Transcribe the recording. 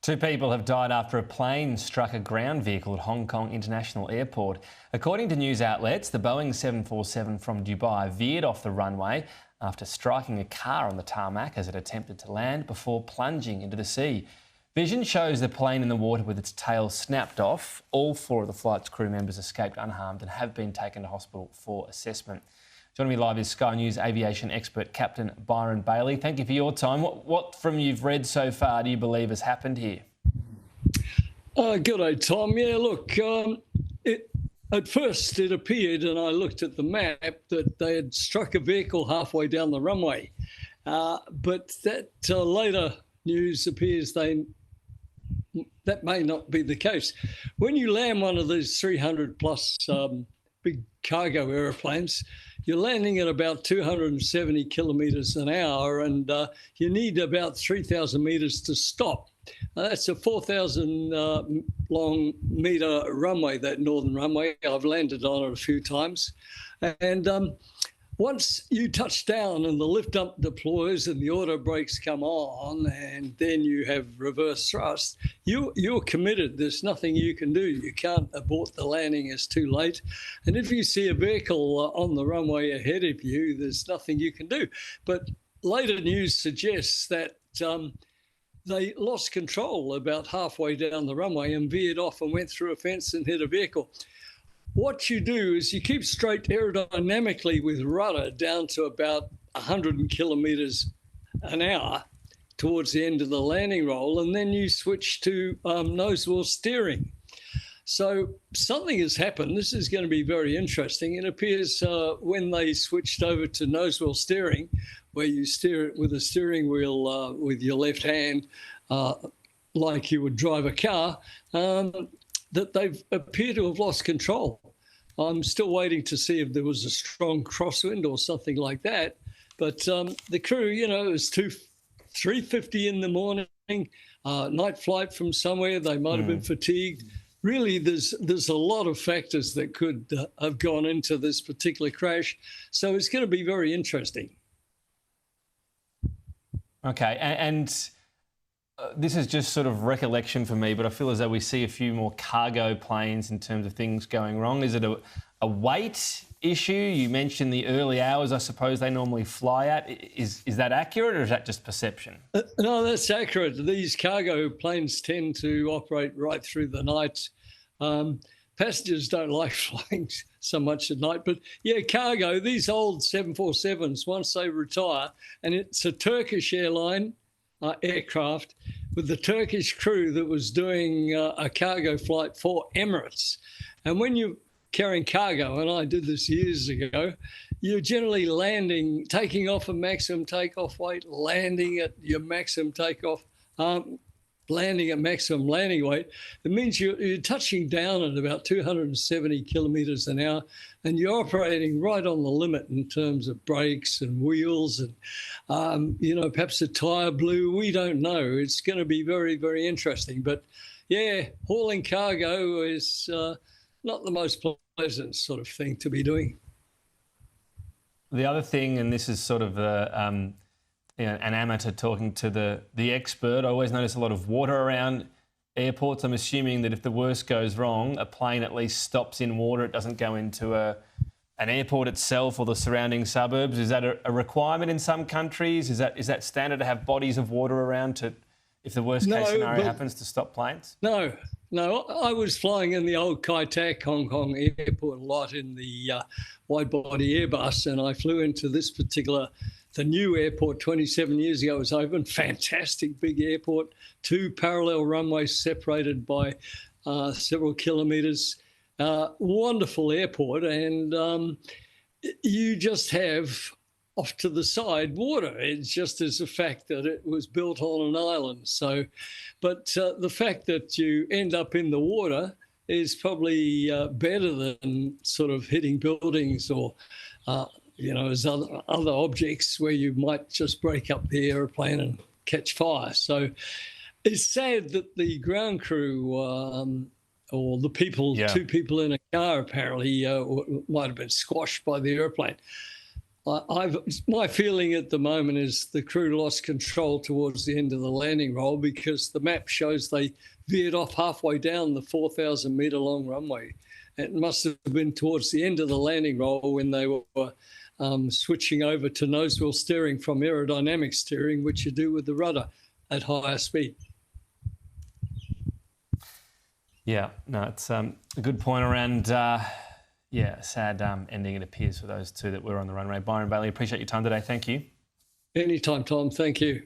Two people have died after a plane struck a ground vehicle at Hong Kong International Airport. According to news outlets, the Boeing 747 from Dubai veered off the runway after striking a car on the tarmac as it attempted to land before plunging into the sea. Vision shows the plane in the water with its tail snapped off. All four of the flight's crew members escaped unharmed and have been taken to hospital for assessment. Joining me live is Sky News aviation expert Captain Byron Beily. Thank you for your time. What from you've read so far do you believe has happened here? Good day, Tom. Yeah, look, at first it appeared, and I looked at the map, that they had struck a vehicle halfway down the runway. But that later news appears that may not be the case. When you land one of these 300 plus big cargo aeroplanes, you're landing at about 270 kilometres an hour, and you need about 3,000 metres to stop. That's a 4,000 long metre runway, that northern runway. I've landed on it a few times. And once you touch down and the lift up deploys and the auto brakes come on, and then you have reverse thrust, you're committed. There's nothing you can do. You can't abort the landing. It's too late. And if you see a vehicle on the runway ahead of you, there's nothing you can do. But later news suggests that they lost control about halfway down the runway and veered off and went through a fence and hit a vehicle. What you do is you keep straight aerodynamically with rudder down to about 100 kilometres an hour towards the end of the landing roll, and then you switch to nose wheel steering. So something has happened. This is going to be very interesting. It appears when they switched over to nose wheel steering, where you steer it with a steering wheel with your left hand, like you would drive a car, that they appear to have lost control. I'm still waiting to see if there was a strong crosswind or something like that. But the crew, it was 3:50 in the morning, night flight from somewhere. They might have been fatigued. Really, there's a lot of factors that could have gone into this particular crash. So it's going to be very interesting. Okay, and this is just sort of recollection for me, but I feel as though we see a few more cargo planes in terms of things going wrong. Is it a weight issue? You mentioned the early hours, I suppose they normally fly at. Is that accurate, or is that just perception? No, that's accurate. These cargo planes tend to operate right through the night. Passengers don't like flying so much at night. But, yeah, cargo, these old 747s, once they retire, and it's a Turkish airline aircraft with the Turkish crew that was doing a cargo flight for Emirates. And when you're carrying cargo, and I did this years ago, you're generally landing, taking off a maximum takeoff weight, landing at your maximum takeoff, landing at maximum landing weight. It means you're touching down at about 270 kilometres an hour, and you're operating right on the limit in terms of brakes and wheels and, perhaps a tyre blew. We don't know. It's going to be very, very interesting. But, yeah, hauling cargo is not the most pleasant sort of thing to be doing. The other thing, and this is sort of an amateur talking to the expert, I always notice a lot of water around airports. I'm assuming that if the worst goes wrong, a plane at least stops in water. It doesn't go into an airport itself or the surrounding suburbs. Is that a requirement in some countries? Is that standard to have bodies of water around to, if the worst case scenario happens, to stop planes? No. I was flying in the old Kai Tak Hong Kong airport a lot in the wide-body Airbus, and I flew into this the new airport 27 years ago was open. Fantastic big airport, 2 parallel runways separated by several kilometres. Wonderful airport, and you just have off to the side water. It's just as a fact that it was built on an island. So, but the fact that you end up in the water is probably better than sort of hitting buildings or as other objects where you might just break up the aeroplane and catch fire. So it's sad that the ground crew or the people, 2 people in a car apparently might have been squashed by the aeroplane. My feeling at the moment is the crew lost control towards the end of the landing roll because the map shows they veered off halfway down the 4,000 metre long runway. It must have been towards the end of the landing roll when they were switching over to nose wheel steering from aerodynamic steering, which you do with the rudder at higher speed. Yeah, no, it's a good point around, sad ending it appears for those two that were on the runway. Byron, Beily, appreciate your time today. Thank you. Anytime, Tom. Thank you.